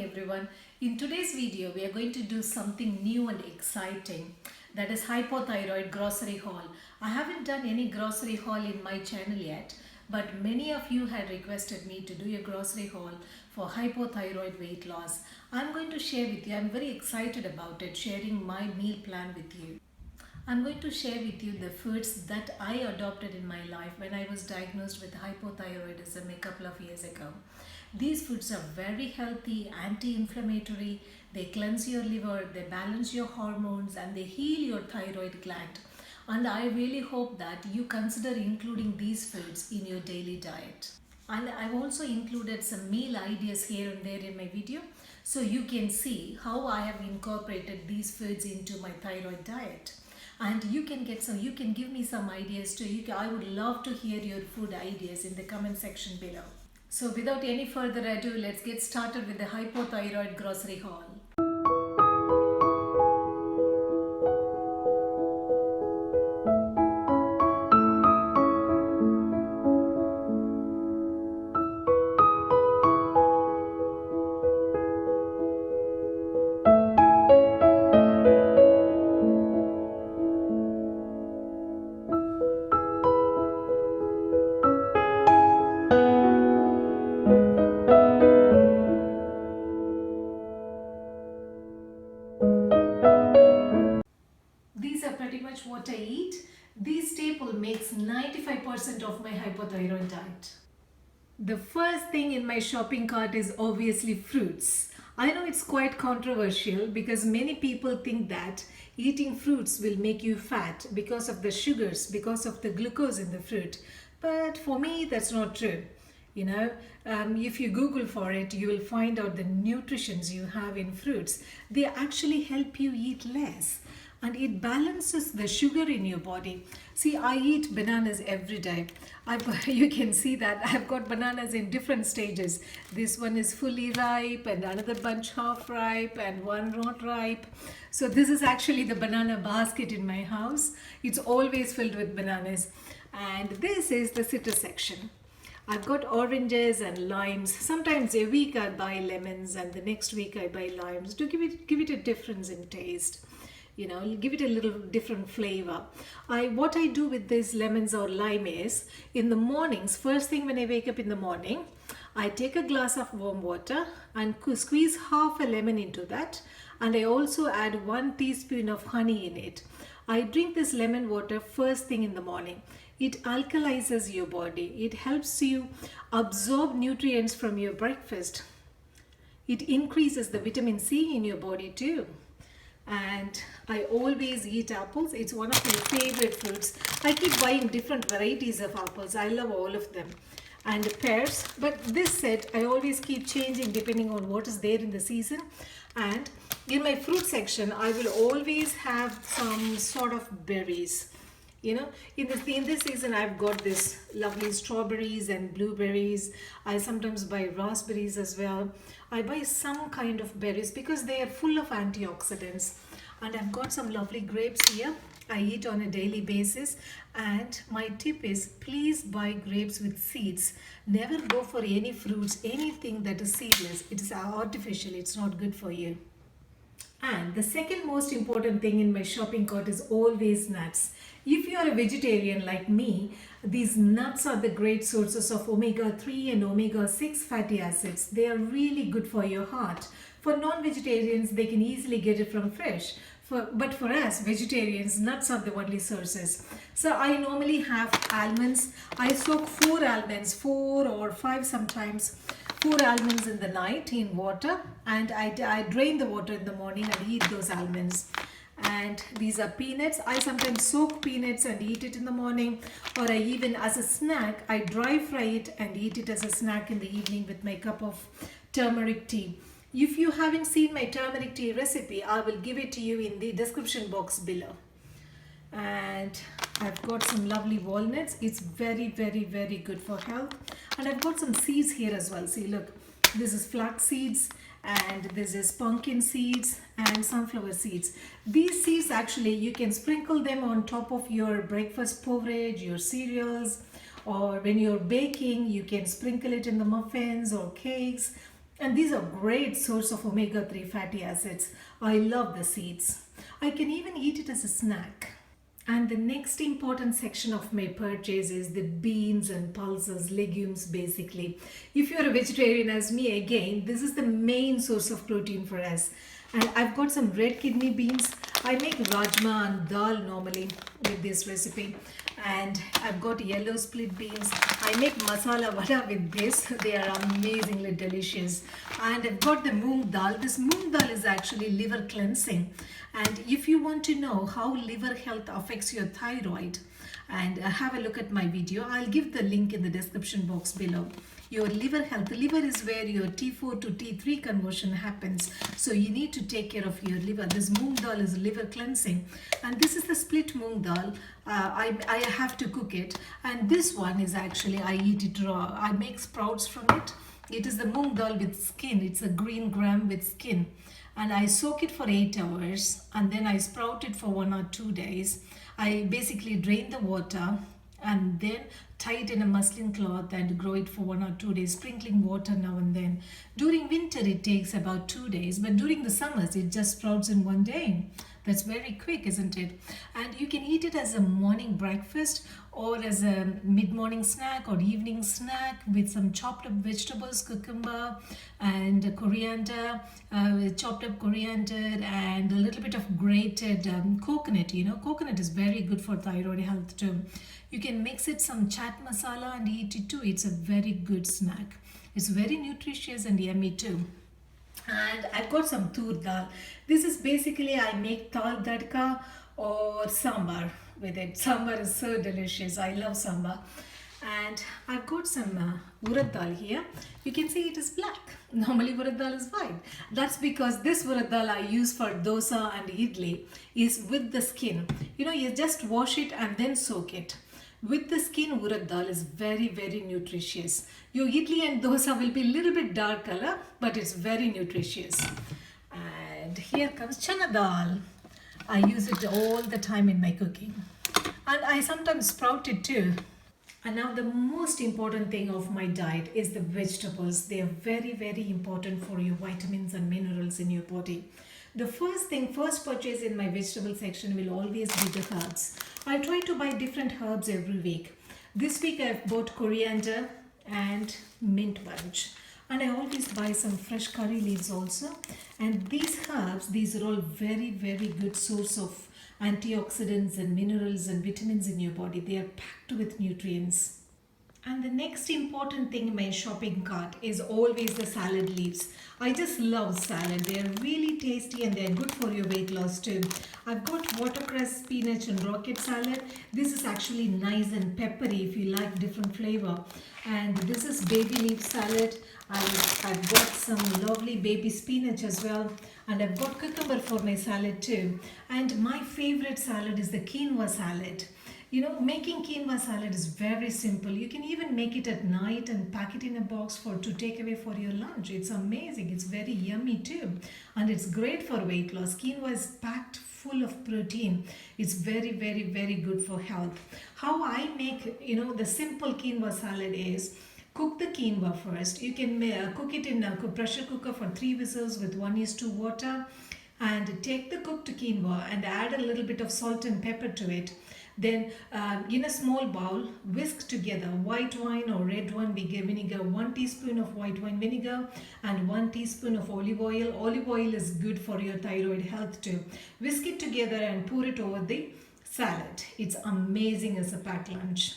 everyone. In today's video we are going to do something new and exciting, that is hypothyroid grocery haul. I haven't done any grocery haul in my channel yet, but many of you had requested me to do a grocery haul for hypothyroid weight loss. I'm going to share with you. I'm very excited about it, sharing my meal plan with you. I'm going to share with you the foods that I adopted in my life when I was diagnosed with hypothyroidism a couple of years ago. These foods are very healthy, anti-inflammatory, they cleanse your liver, they balance your hormones, and they heal your thyroid gland. And I really hope that you consider including these foods in your daily diet. And I've also included some meal ideas here and there in my video, so you can see how I have incorporated these foods into my thyroid diet. And you can give me some ideas too. I would love to hear your food ideas in the comment section below. So without any further ado, let's get started with the hypothyroid grocery haul. These are pretty much what I eat. This staple makes 95% of my hypothyroid diet. The first thing in my shopping cart is obviously fruits. I know it's quite controversial because many people think that eating fruits will make you fat because of the sugars, because of the glucose in the fruit. But for me, that's not true. If you Google for it, you will find out the nutritions you have in fruits. They actually help you eat less. And it balances the sugar in your body. See, I eat bananas every day. You can see that I've got bananas in different stages. This one is fully ripe and another bunch half ripe and one not ripe. So this is actually the banana basket in my house. It's always filled with bananas. And this is the citrus section. I've got oranges and limes. Sometimes a week I buy lemons and the next week I buy limes to give it a difference in taste. Give it a little different flavor. What I do with these lemons or lime is, in the mornings, first thing when I wake up in the morning, I take a glass of warm water and squeeze half a lemon into that, and I also add 1 teaspoon of honey in it. I drink this lemon water first thing in the morning. It alkalizes your body. It helps you absorb nutrients from your breakfast. It increases the vitamin C in your body too. And I always eat apples. It's one of my favorite fruits. I keep buying different varieties of apples. I love all of them. And pears. But this set, I always keep changing depending on what is there in the season. And in my fruit section, I will always have some sort of berries. In this season, I've got this lovely strawberries and blueberries. I sometimes buy raspberries as well. I buy some kind of berries because they are full of antioxidants. And I've got some lovely grapes here. I eat on a daily basis. And my tip is, please buy grapes with seeds. Never go for any fruits, anything that is seedless. It is artificial. It's not good for you. And the second most important thing in my shopping cart is always nuts. If you are a vegetarian like me, these nuts are the great sources of omega-3 and omega-6 fatty acids. They are really good for your heart. For non-vegetarians, they can easily get it from fresh. But for us vegetarians, nuts are the only sources. So I normally have almonds. I soak 4 almonds, 4 or 5 sometimes. 4 almonds in the night in water, and I drain the water in the morning and eat those almonds. And these are peanuts. I sometimes soak peanuts and eat it in the morning, or I even as a snack, I dry fry it and eat it as a snack in the evening with my cup of turmeric tea. If you haven't seen my turmeric tea recipe, I will give it to you in the description box below. And I've got some lovely walnuts. It's very, very, very good for health. And I've got some seeds here as well. See, look, this is flax seeds, and this is pumpkin seeds and sunflower seeds. These seeds, actually, you can sprinkle them on top of your breakfast porridge, your cereals, or when you're baking, you can sprinkle it in the muffins or cakes. And these are great source of omega-3 fatty acids. I love the seeds. I can even eat it as a snack. And the next important section of my purchase is the beans and pulses, legumes basically. If you're a vegetarian as me, again, this is the main source of protein for us. And I've got some red kidney beans. I make rajma and dal normally with this recipe. And I've got yellow split beans. I make masala vada with this. They are amazingly delicious. And I've got the moong dal. This moong dal is actually liver cleansing. And if you want to know how liver health affects your thyroid, and have a look at my video, I'll give the link in the description box below. Your liver health, the liver is where your T4 to T3 conversion happens, so you need to take care of your liver. This moong dal is liver cleansing, and this is the split moong dal. I have to cook it, and this one is actually, I eat it raw. I make sprouts from it. It is the moong dal with skin. It's a green gram with skin, and I soak it for 8 hours, and then I sprout it for 1 or 2 days. I basically drain the water and then tie it in a muslin cloth and grow it for 1 or 2 days, sprinkling water now and then. During winter it takes about 2 days, but during the summers it just sprouts in 1 day. That's very quick, isn't it? And you can eat it as a morning breakfast or as a mid-morning snack or evening snack with some chopped up vegetables, cucumber and coriander, chopped up coriander and a little bit of grated coconut. You know, coconut is very good for thyroid health too. You can mix it some chaat masala and eat it too. It's a very good snack. It's very nutritious and yummy too. And I've got some tur dal. This is basically, I make dal tadka or sambar with it. Sambar is so delicious. I love sambar. And I've got some urad dal here. You can see it is black. Normally urad dal is white. That's because this urad dal I use for dosa and idli is with the skin. You know, you just wash it and then soak it. With the skin, urad dal is very, very nutritious. Your idli and dosa will be a little bit dark color, but it's very nutritious. And here comes chana dal. I use it all the time in my cooking. And I sometimes sprout it too. And now the most important thing of my diet is the vegetables. They are very, very important for your vitamins and minerals in your body. The first purchase in my vegetable section will always be the herbs. I try to buy different herbs every week. This week I've bought coriander and mint bunch. And I always buy some fresh curry leaves also. And these herbs, these are all very, very good source of antioxidants and minerals and vitamins in your body. They are packed with nutrients. And the next important thing in my shopping cart is always the salad leaves. I just love salad. They are really tasty and they are good for your weight loss too. I've got watercress, spinach and rocket salad. This is actually nice and peppery if you like different flavor. And this is baby leaf salad. I've got some lovely baby spinach as well. And I've got cucumber for my salad too. And my favorite salad is the quinoa salad. You know, making quinoa salad is very simple. You can even make it at night and pack it in a box to take away for your lunch. It's amazing. It's very yummy too. And it's great for weight loss. Quinoa is packed full of protein. It's very, very, very good for health. How I make, you know, the simple quinoa salad is cook the quinoa first. You can cook it in a pressure cooker for 3 whistles with 1:2 water. And take the cooked quinoa and add a little bit of salt and pepper to it. Then in a small bowl, whisk together white wine or red wine vinegar, 1 teaspoon of white wine vinegar and 1 teaspoon of olive oil. Olive oil is good for your thyroid health too. Whisk it together and pour it over the salad. It's amazing as a packed lunch.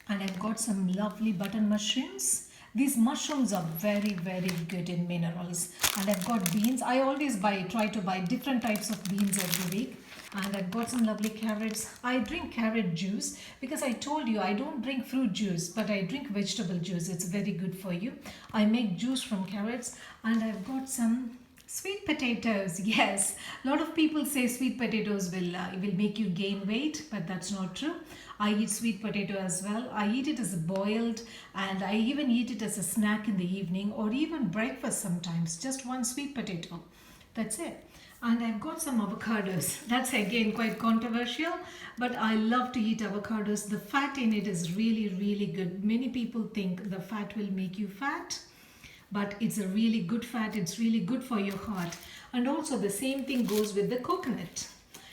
And I've got some lovely button mushrooms. These mushrooms are very, very good in minerals. And I've got beans. I always try to buy different types of beans every week. And I've got some lovely carrots. I drink carrot juice because I told you I don't drink fruit juice, but I drink vegetable juice. It's very good for you. I make juice from carrots. And I've got some sweet potatoes. Yes, a lot of people say sweet potatoes will make you gain weight, but that's not true. I eat sweet potato as well. I eat it as boiled, and I even eat it as a snack in the evening or even breakfast sometimes. Just one sweet potato. That's it. And I've got some avocados. That's again quite controversial, but I love to eat avocados. The fat in it is really, really good. Many people think the fat will make you fat, but it's a really good fat. It's really good for your heart. And also the same thing goes with the coconut.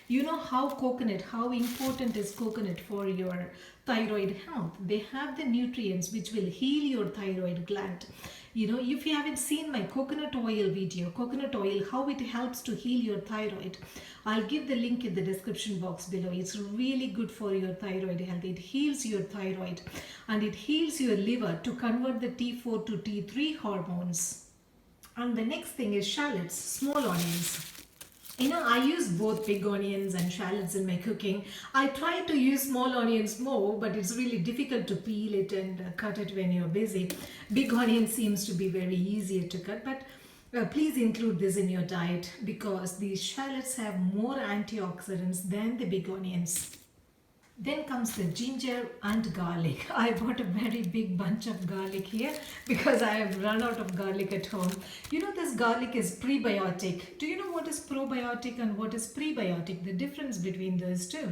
You know how important is coconut for your thyroid health. They have the nutrients which will heal your thyroid gland. You know, if you haven't seen my coconut oil video, coconut oil, how it helps to heal your thyroid, I'll give the link in the description box below. It's really good for your thyroid health. It heals your thyroid and it heals your liver to convert the T4 to T3 hormones. And the next thing is shallots, small onions. You know, I use both big onions and shallots in my cooking. I try to use small onions more, but it's really difficult to peel it and cut it when you're busy. Big onion seems to be very easier to cut, but please include this in your diet because these shallots have more antioxidants than the big onions. Then comes the ginger and garlic. I bought a very big bunch of garlic here because I have run out of garlic at home. You know, this garlic is prebiotic. Do you know what is probiotic and what is prebiotic? The difference between those two.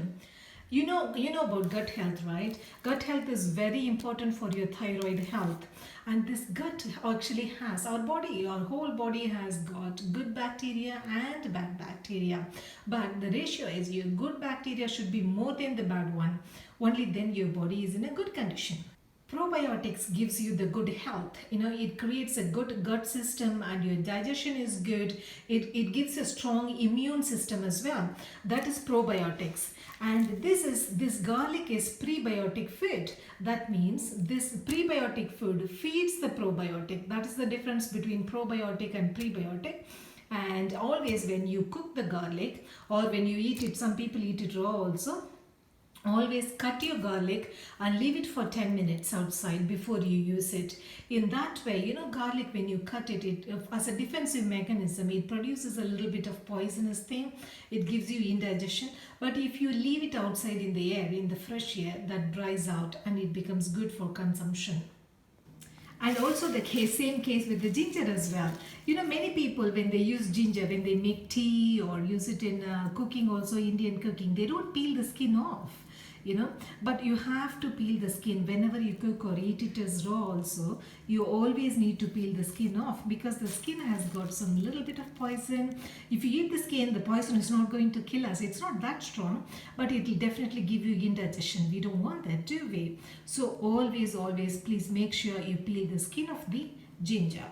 You know about gut health, right? Gut health is very important for your thyroid health. And this gut actually has, our body, our whole body has got good bacteria and bad bacteria. But the ratio is your good bacteria should be more than the bad one. Only then your body is in a good condition. Probiotics gives you the good health. You know, it creates a good gut system and your digestion is good. It gives a strong immune system as well. That is probiotics. And this garlic is prebiotic food. That means this prebiotic food feeds the probiotic. That is the difference between probiotic and prebiotic. And always when you cook the garlic or when you eat it, some people eat it raw also. Always cut your garlic and leave it for 10 minutes outside before you use it. In that way, you know, garlic, when you cut it, as a defensive mechanism, it produces a little bit of poisonous thing. It gives you indigestion. But if you leave it outside in the air, in the fresh air, that dries out and it becomes good for consumption. And also the same case with the ginger as well. You know, many people when they use ginger, when they make tea or use it in cooking, also Indian cooking, they don't peel the skin off. You know, but you have to peel the skin whenever you cook or eat it as raw also. You always need to peel the skin off because the skin has got some little bit of poison. If you eat the skin, the poison is not going to kill us. It's not that strong, but it will definitely give you indigestion. We don't want that, do we? So always please make sure you peel the skin of the ginger.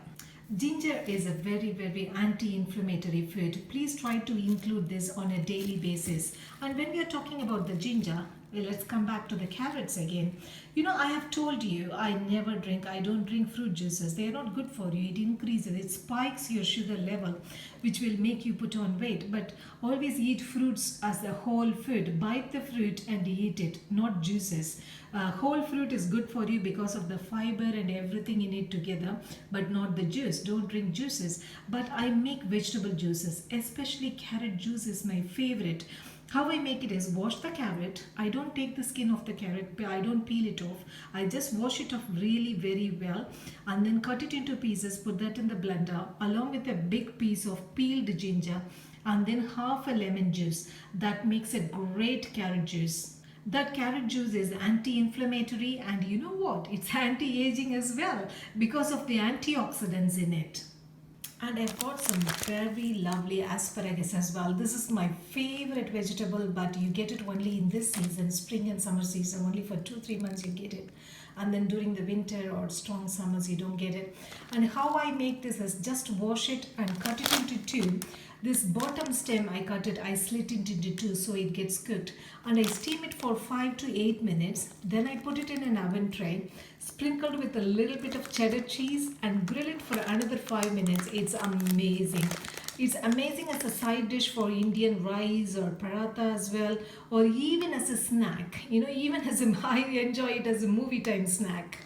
Ginger is a very anti-inflammatory food. Please try to include this on a daily basis. And when we are talking about the ginger, well, let's come back to the carrots again. You know, I have told you I don't drink fruit juices. They are not good for you. It increases, it spikes your sugar level, which will make you put on weight. But always eat fruits as a whole food. Bite the fruit and eat it, not juices. Whole fruit is good for you because of the fiber and everything in it together, but not the juice. Don't drink juices. But I make vegetable juices, especially carrot juice is my favorite. How I make it is wash the carrot. I don't take the skin off the carrot. I don't peel it off. I just wash it off really very well and then cut it into pieces. Put that in the blender along with a big piece of peeled ginger and then half a lemon juice. That makes a great carrot juice. That carrot juice is anti-inflammatory and you know what? It's anti-aging as well because of the antioxidants in it. And I've got some very lovely asparagus as well. This is my favorite vegetable, but you get it only in this season, spring and summer season. Only for 2-3 months you get it. And then during the winter or strong summers you don't get it. And how I make this is just wash it and cut it into two. This bottom stem I slit it into two so it gets cooked. And I steam it for 5 to 8 minutes. Then I put it in an oven tray, sprinkled with a little bit of cheddar cheese and grill it for another 5 minutes. It's amazing. It's amazing as a side dish for Indian rice or paratha as well, or even as a snack. You know, even as I enjoy it as a movie time snack.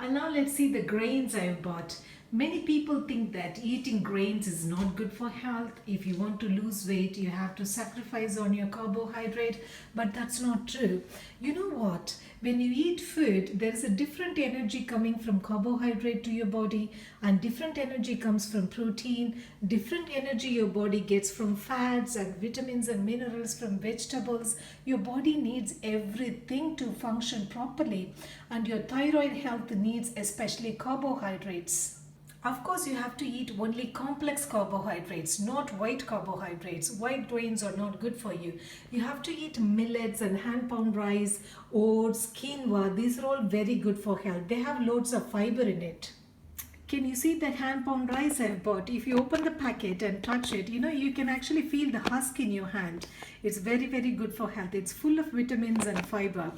And now let's see the grains I've bought. Many people think that eating grains is not good for health. If you want to lose weight, you have to sacrifice on your carbohydrate, but that's not true. You know what? When you eat food, there is a different energy coming from carbohydrate to your body, and different energy comes from protein. Different energy your body gets from fats and vitamins and minerals from vegetables. Your body needs everything to function properly, and your thyroid health needs especially carbohydrates. Of course, you have to eat only complex carbohydrates, not white carbohydrates. White grains are not good for you. You have to eat millets and hand pound rice, oats, quinoa. These are all very good for health. They have loads of fiber in it. Can you see that hand pound rice I've bought? If you open the packet and touch it, you can actually feel the husk in your hand. It's very, very good for health. It's full of vitamins and fiber.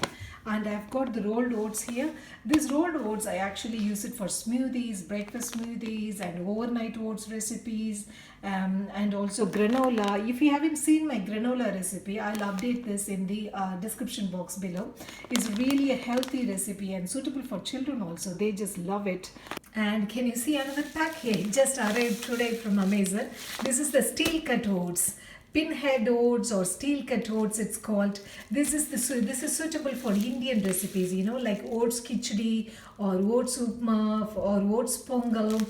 And I've got the rolled oats here. These rolled oats, I actually use it for smoothies, breakfast smoothies, and overnight oats recipes, and also granola. If you haven't seen my granola recipe, I'll update this in the description box below. It's really a healthy recipe and suitable for children also. They just love it. And can you see another pack here? It just arrived today from Amazon. This is the steel cut oats. Pinhead oats or steel cut oats it's called. This is suitable for Indian recipes, like oats khichdi or oats upma or oats pongal.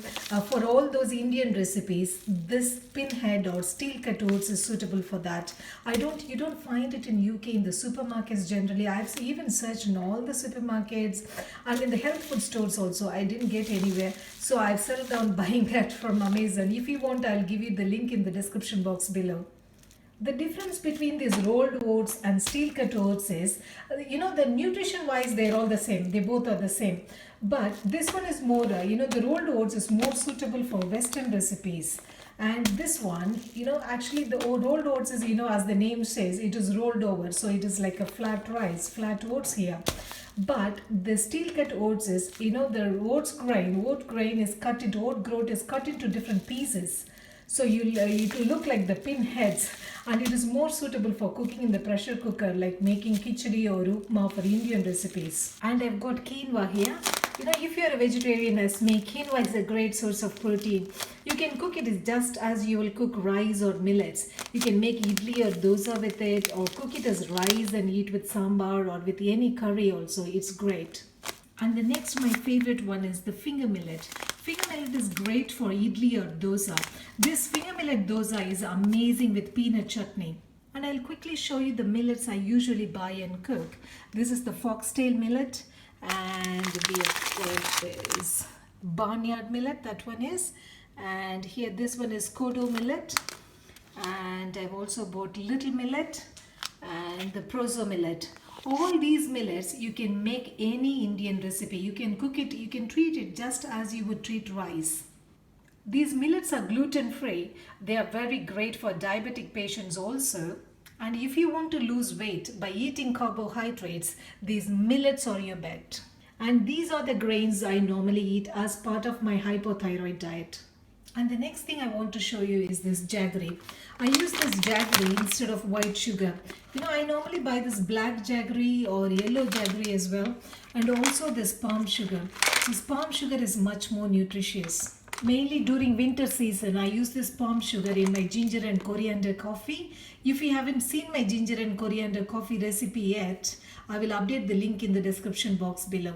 For all those Indian recipes, this pinhead or steel cut oats is suitable for that. You don't find it in UK in the supermarkets generally. I've even searched in all the supermarkets and in the health food stores also. I didn't get anywhere. So I've settled down buying that from Amazon. If you want, I'll give you the link in the description box below. The difference between these rolled oats and steel cut oats is, the nutrition wise, they're all the same. They both are the same. But this one is more, the rolled oats is more suitable for Western recipes. And this one, actually the rolled oats is, as the name says, it is rolled over. So it is like a flat rice, flat oats here. But the steel cut oats is, the oat grain is cut into, oat groat is cut into different pieces. So it will look like the pinheads, and it is more suitable for cooking in the pressure cooker, like making khichdi or upma for Indian recipes. And I've got quinoa here. If you're a vegetarian as me, quinoa is a great source of protein. You can cook it just as you will cook rice or millets. You can make idli or dosa with it, or cook it as rice and eat with sambar or with any curry also. It's great. And the next, my favorite one is the finger millet. Finger millet is great for idli or dosa. This finger millet dosa is amazing with peanut chutney. And I'll quickly show you the millets I usually buy and cook. This is the foxtail millet, and we have got this barnyard millet, that one is. And here this one is kodo millet. And I've also bought little millet and the proso millet. All these millets, you can make any Indian recipe. You can cook it, you can treat it just as you would treat rice. These millets are gluten-free. They are very great for diabetic patients also. And if you want to lose weight by eating carbohydrates, these millets are your bet. And these are the grains I normally eat as part of my hypothyroid diet. And the next thing I want to show you is this jaggery. I use this jaggery instead of white sugar. I normally buy this black jaggery or yellow jaggery as well, and also this palm sugar. This palm sugar is much more nutritious. Mainly during winter season, I use this palm sugar in my ginger and coriander coffee. If you haven't seen my ginger and coriander coffee recipe yet, I will update the link in the description box below.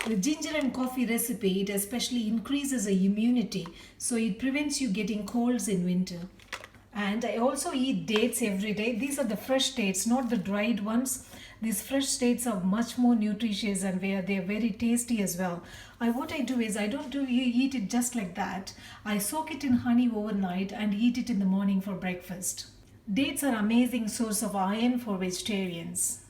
The ginger and coffee recipe, it especially increases the immunity, so it prevents you getting colds in winter. And I also eat dates every day. These are the fresh dates, not the dried ones. These fresh dates are much more nutritious and they are very tasty as well. What I do is I don't eat it just like that. I soak it in honey overnight and eat it in the morning for breakfast. Dates are an amazing source of iron for vegetarians.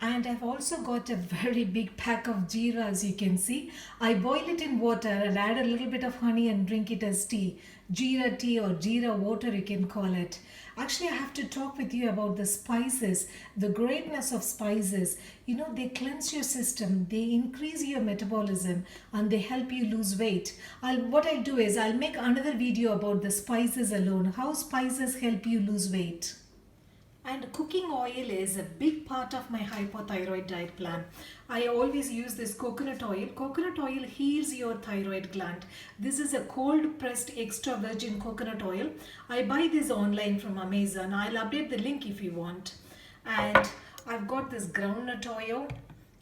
And I've also got a very big pack of jeera, as you can see. I boil it in water and add a little bit of honey and drink it as tea. Jeera tea or jeera water, you can call it. Actually, I have to talk with you about the spices, the greatness of spices. They cleanse your system, they increase your metabolism, and they help you lose weight. What I'll do is I'll make another video about the spices alone, how spices help you lose weight. And cooking oil is a big part of my hypothyroid diet plan. I always use this coconut oil. Coconut oil heals your thyroid gland. This is a cold pressed extra virgin coconut oil. I buy this online from Amazon. I'll update the link if you want. And I've got this groundnut oil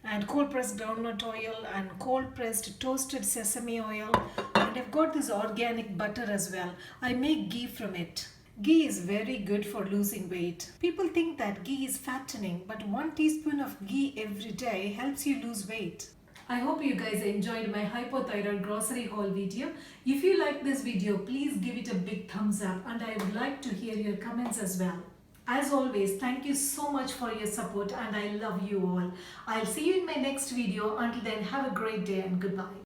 and cold pressed groundnut oil and cold pressed toasted sesame oil. And I've got this organic butter as well. I make ghee from it. Ghee is very good for losing weight. People think that ghee is fattening, but 1 teaspoon of ghee every day helps you lose weight. I hope you guys enjoyed my hypothyroid grocery haul video. If you like this video, please give it a big thumbs up and I would like to hear your comments as well. As always, thank you so much for your support and I love you all. I'll see you in my next video. Until then, have a great day and goodbye.